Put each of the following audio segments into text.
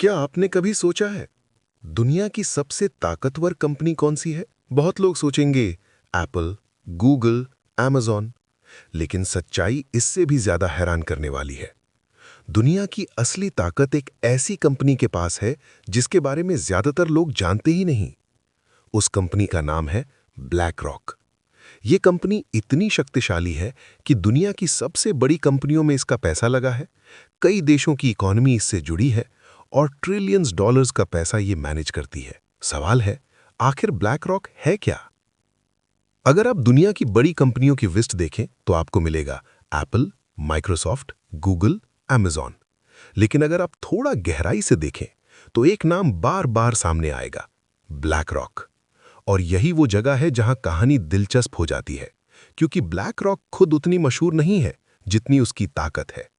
क्या आपने कभी सोचा है दुनिया की सबसे ताकतवर कंपनी कौन सी है? बहुत लोग सोचेंगे एप्पल, गूगल, amazon, लेकिन सच्चाई इससे भी ज्यादा हैरान करने वाली है। दुनिया की असली ताकत एक ऐसी कंपनी के पास है जिसके बारे में ज्यादातर लोग जानते ही नहीं। उस कंपनी का नाम है ब्लैक रॉक। ये कंपनी इतनी शक्तिशाली है कि दुनिया की सबसे बड़ी कंपनियों में इसका पैसा लगा है। कई देशों की इकोनॉमी इससे जुड़ी है और ट्रिलियंस डॉलर्स का पैसा ये मैनेज करती है। सवाल है, आखिर ब्लैक रॉक है क्या? अगर आप दुनिया की बड़ी कंपनियों की लिस्ट देखें तो आपको मिलेगा एप्पल, माइक्रोसॉफ्ट, गूगल, amazon। लेकिन अगर आप थोड़ा गहराई से देखें तो एक नाम बार बार सामने आएगा, ब्लैक रॉक। और यही वो जगह है जहां कहानी दिलचस्प हो जाती है, क्योंकि ब्लैक रॉक खुद उतनी मशहूर नहीं है जितनी उसकी ताकत है।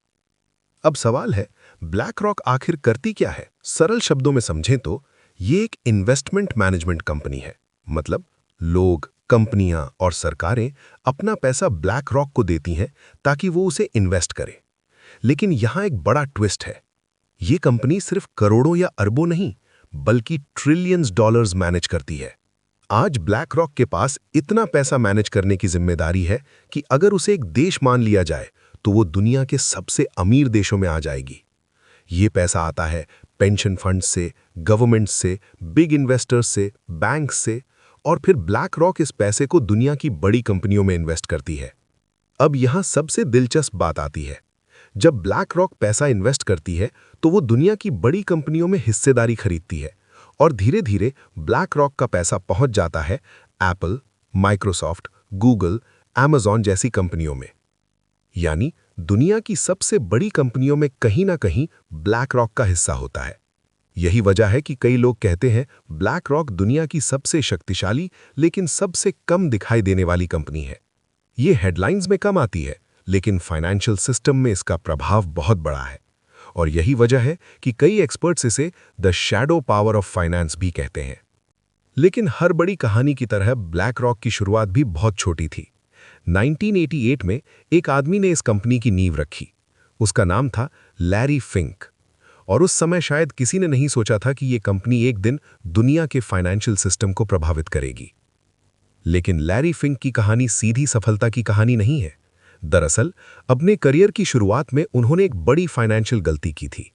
अब सवाल है, ब्लैक रॉक आखिर करती क्या है? सरल शब्दों में समझें तो ये एक इन्वेस्टमेंट मैनेजमेंट कंपनी है। मतलब लोग, कंपनियां और सरकारें अपना पैसा ब्लैक रॉक को देती हैं ताकि वो उसे इन्वेस्ट करे। लेकिन यहां एक बड़ा ट्विस्ट है। ये कंपनी सिर्फ करोड़ों या अरबों नहीं, बल्कि ट्रिलियंस डॉलर्स मैनेज करती है। आज ब्लैक रॉक के पास इतना पैसा मैनेज करने की जिम्मेदारी है कि अगर उसे एक देश मान लिया जाए तो वो दुनिया के सबसे अमीर देशों में आ जाएगी। ये पैसा आता है पेंशन फंड से, गवर्नमेंट से, बिग इन्वेस्टर्स से, बैंक से, और फिर ब्लैक रॉक इस पैसे को दुनिया की बड़ी कंपनियों में इन्वेस्ट करती है। अब यहां सबसे दिलचस्प बात आती है। जब ब्लैक रॉक पैसा इन्वेस्ट करती है तो वो दुनिया की बड़ी कंपनियों में हिस्सेदारी खरीदती है और धीरे धीरे ब्लैक रॉक का पैसा पहुंच जाता है एप्पल, माइक्रोसॉफ्ट, गूगल, amazon जैसी कंपनियों में। यानी दुनिया की सबसे बड़ी कंपनियों में कहीं ना कहीं ब्लैक रॉक का हिस्सा होता है। यही वजह है कि कई लोग कहते हैं ब्लैक रॉक दुनिया की सबसे शक्तिशाली लेकिन सबसे कम दिखाई देने वाली कंपनी है। ये हेडलाइंस में कम आती है, लेकिन फाइनेंशियल सिस्टम में इसका प्रभाव बहुत बड़ा है। और यही वजह है कि कई एक्सपर्ट्स इसे the shadow power of finance भी कहते हैं। लेकिन हर बड़ी कहानी की तरह ब्लैक रॉक की शुरुआत भी बहुत छोटी थी। 1988 में एक आदमी ने इस कंपनी की नींव रखी। उसका नाम था लैरी फिंक। और उस समय शायद किसी ने नहीं सोचा था कि ये कंपनी एक दिन दुनिया के फाइनेंशियल सिस्टम को प्रभावित करेगी। लेकिन लैरी फिंक की कहानी सीधी सफलता की कहानी नहीं है। दरअसल अपने करियर की शुरुआत में उन्होंने एक बड़ी फाइनेंशियल गलती की थी।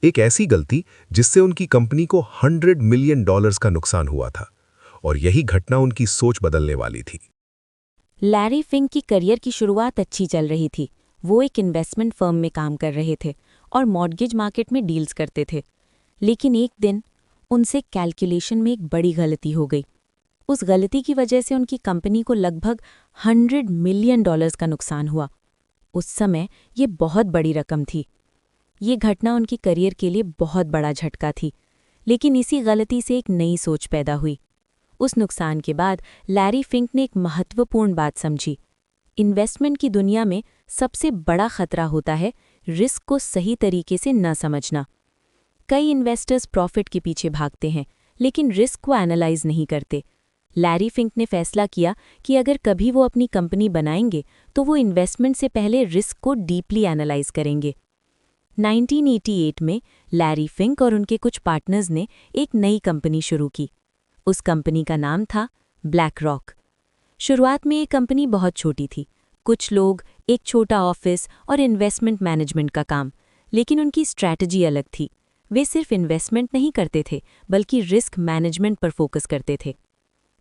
एक ऐसी गलती जिससे उनकी कंपनी को $100 मिलियन का नुकसान हुआ था। और यही घटना उनकी सोच बदलने वाली थी। लैरी फिंक की करियर की शुरुआत अच्छी चल रही थी। वो एक इन्वेस्टमेंट फर्म में काम कर रहे थे और मॉर्गेज मार्केट में डील्स करते थे। लेकिन एक दिन उनसे कैलकुलेशन में एक बड़ी गलती हो गई। उस गलती की वजह से उनकी कंपनी को लगभग $100 मिलियन का नुकसान हुआ। उस समय ये बहुत बड़ी रकम थी। ये घटना उनकी करियर के लिए बहुत बड़ा झटका थी। लेकिन इसी गलती से एक नई सोच पैदा हुई। उस नुकसान के बाद लैरी फिंक ने एक महत्वपूर्ण बात समझी। इन्वेस्टमेंट की दुनिया में सबसे बड़ा खतरा होता है रिस्क को सही तरीके से न समझना। कई इन्वेस्टर्स प्रॉफिट के पीछे भागते हैं, लेकिन रिस्क को एनालाइज नहीं करते। लैरी फिंक ने फैसला किया कि अगर कभी वो अपनी कंपनी बनाएंगे तो वो इन्वेस्टमेंट से पहले रिस्क को डीपली एनालाइज करेंगे। 1988 में लैरी फिंक और उनके कुछ पार्टनर्स ने एक नई कंपनी शुरू की। उस कंपनी का नाम था ब्लैक रॉक। शुरुआत में ये कंपनी बहुत छोटी थी, कुछ लोग, एक छोटा ऑफिस और इन्वेस्टमेंट मैनेजमेंट का काम। लेकिन उनकी स्ट्रैटेजी अलग थी। वे सिर्फ इन्वेस्टमेंट नहीं करते थे, बल्कि रिस्क मैनेजमेंट पर फोकस करते थे।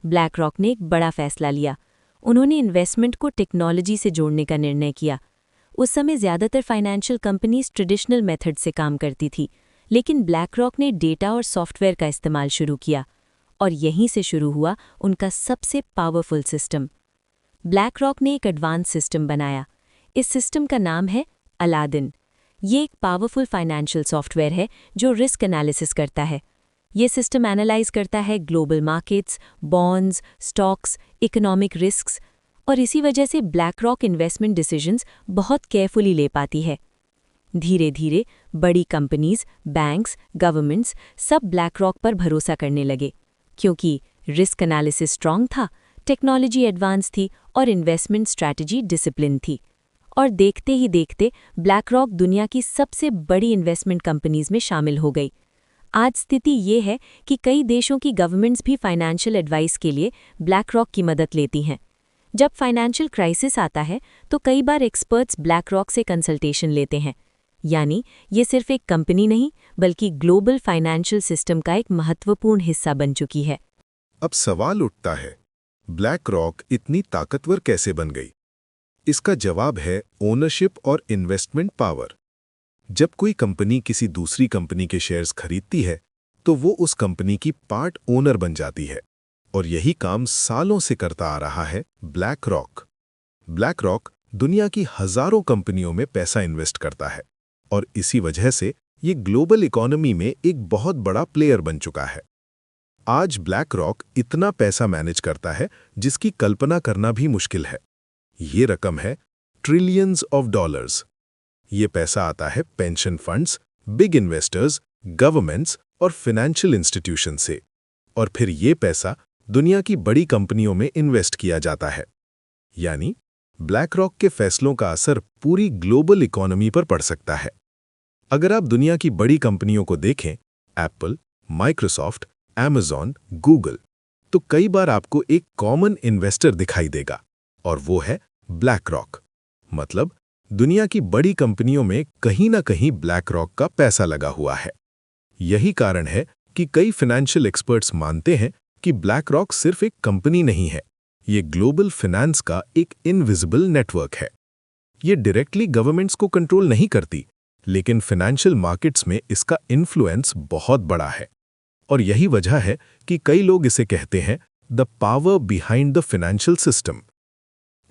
ब्लैक रॉक ने एक बड़ा फैसला लिया। उन्होंने इन्वेस्टमेंट को टेक्नोलॉजी से जोड़ने का निर्णय किया। उस समय ज़्यादातर फाइनेंशियल कंपनीज ट्रेडिशनल मेथड से काम करती थी, लेकिन ब्लैक रॉक ने डेटा और सॉफ्टवेयर का इस्तेमाल शुरू किया। और यहीं से शुरू हुआ उनका सबसे पावरफुल सिस्टम। ब्लैक रॉक ने एक एडवांस सिस्टम बनाया। इस सिस्टम का नाम है अलादीन। ये एक पावरफुल फाइनेंशियल सॉफ्टवेयर है जो रिस्क एनालिसिस करता है। ये सिस्टम एनालाइज करता है global markets, bonds, stocks, economic risks, और इसी वजह से ब्लैक रॉक इन्वेस्टमेंट डिसीजंस बहुत केयरफुली ले पाती है। धीरे धीरे बड़ी कंपनीज, बैंक्स, गवर्नमेंट्स सब ब्लैक रॉक पर भरोसा करने लगे, क्योंकि रिस्क एनालिसिस स्ट्रांग था, टेक्नोलॉजी एडवांस थी और इन्वेस्टमेंट स्ट्रैटेजी डिसिप्लिन थी। और देखते ही देखते ब्लैक रॉक दुनिया की सबसे बड़ी इन्वेस्टमेंट कंपनीज में शामिल हो गई। आज स्थिति ये है कि कई देशों की गवर्नमेंट्स भी फाइनेंशियल एडवाइस के लिए ब्लैक रॉक की मदद लेती हैं। जब फाइनेंशियल क्राइसिस आता है तो कई बार एक्सपर्ट्स ब्लैक रॉक से कंसल्टेशन लेते हैं। यानी ये सिर्फ एक कंपनी नहीं बल्कि ग्लोबल फाइनेंशियल सिस्टम का एक महत्वपूर्ण हिस्सा बन चुकी है। अब सवाल उठता है, ब्लैक रॉक इतनी ताकतवर कैसे बन गई? इसका जवाब है ओनरशिप और इन्वेस्टमेंट पावर। जब कोई कंपनी किसी दूसरी कंपनी के शेयर्स खरीदती है तो वो उस कंपनी की पार्ट ओनर बन जाती है, और यही काम सालों से करता आ रहा है ब्लैक रॉक। ब्लैक रॉक दुनिया की हजारों कंपनियों में पैसा इन्वेस्ट करता है और इसी वजह से ये ग्लोबल इकोनॉमी में एक बहुत बड़ा प्लेयर बन चुका है। आज ब्लैक रॉक इतना पैसा मैनेज करता है जिसकी कल्पना करना भी मुश्किल है। ये रकम है ट्रिलियंस ऑफ डॉलर्स। ये पैसा आता है pension funds, big investors, governments और फाइनेंशियल इंस्टीट्यूशन से, और फिर ये पैसा दुनिया की बड़ी कंपनियों में इन्वेस्ट किया जाता है। यानी ब्लैक रॉक के फैसलों का असर पूरी ग्लोबल इकोनॉमी पर पड़ सकता है। अगर आप दुनिया की बड़ी कंपनियों को देखें, एप्पल, माइक्रोसॉफ्ट, Amazon, गूगल, तो कई बार आपको एक कॉमन इन्वेस्टर दिखाई देगा, और वो है ब्लैक रॉक। मतलब दुनिया की बड़ी कंपनियों में कहीं ना कहीं ब्लैक रॉक का पैसा लगा हुआ है। यही कारण है कि कई फाइनेंशियल एक्सपर्ट्स मानते हैं कि ब्लैक रॉक सिर्फ एक कंपनी नहीं है, ये ग्लोबल फाइनेंस का एक इनविजिबल नेटवर्क है। ये डायरेक्टली गवर्नमेंट्स को कंट्रोल नहीं करती, लेकिन फाइनेंशियल मार्केट्स में इसका इन्फ्लुएंस बहुत बड़ा है। और यही वजह है कि कई लोग इसे कहते हैं the power behind the financial system.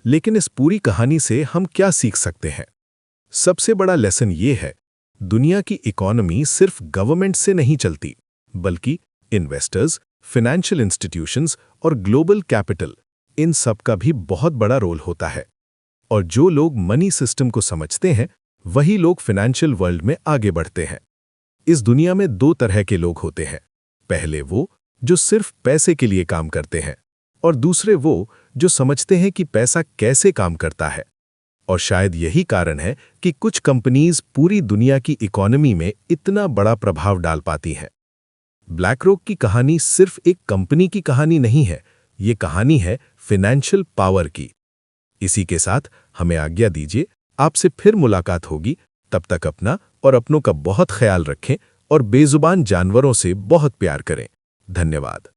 लेकिन इस पूरी कहानी से हम क्या सीख सकते हैं? सबसे बड़ा लेसन ये है, दुनिया की इकोनॉमी सिर्फ गवर्नमेंट से नहीं चलती, बल्कि इन्वेस्टर्स, फाइनेंशियल इंस्टीट्यूशंस और ग्लोबल कैपिटल, इन सब का भी बहुत बड़ा रोल होता है। और जो लोग मनी सिस्टम को समझते हैं, वही लोग फाइनेंशियल वर्ल्ड में आगे बढ़ते हैं। इस दुनिया में दो तरह के लोग होते हैं। पहले वो जो सिर्फ पैसे के लिए काम करते हैं, और दूसरे वो जो समझते हैं कि पैसा कैसे काम करता है। और शायद यही कारण है कि कुछ कंपनीज पूरी दुनिया की इकोनॉमी में इतना बड़ा प्रभाव डाल पाती हैं। ब्लैक रॉक की कहानी सिर्फ एक कंपनी की कहानी नहीं है, ये कहानी है फाइनेंशियल पावर की। इसी के साथ हमें आज्ञा दीजिए, आपसे फिर मुलाकात होगी। तब तक अपना और अपनों का बहुत ख्याल रखें और बेजुबान जानवरों से बहुत प्यार करें। धन्यवाद।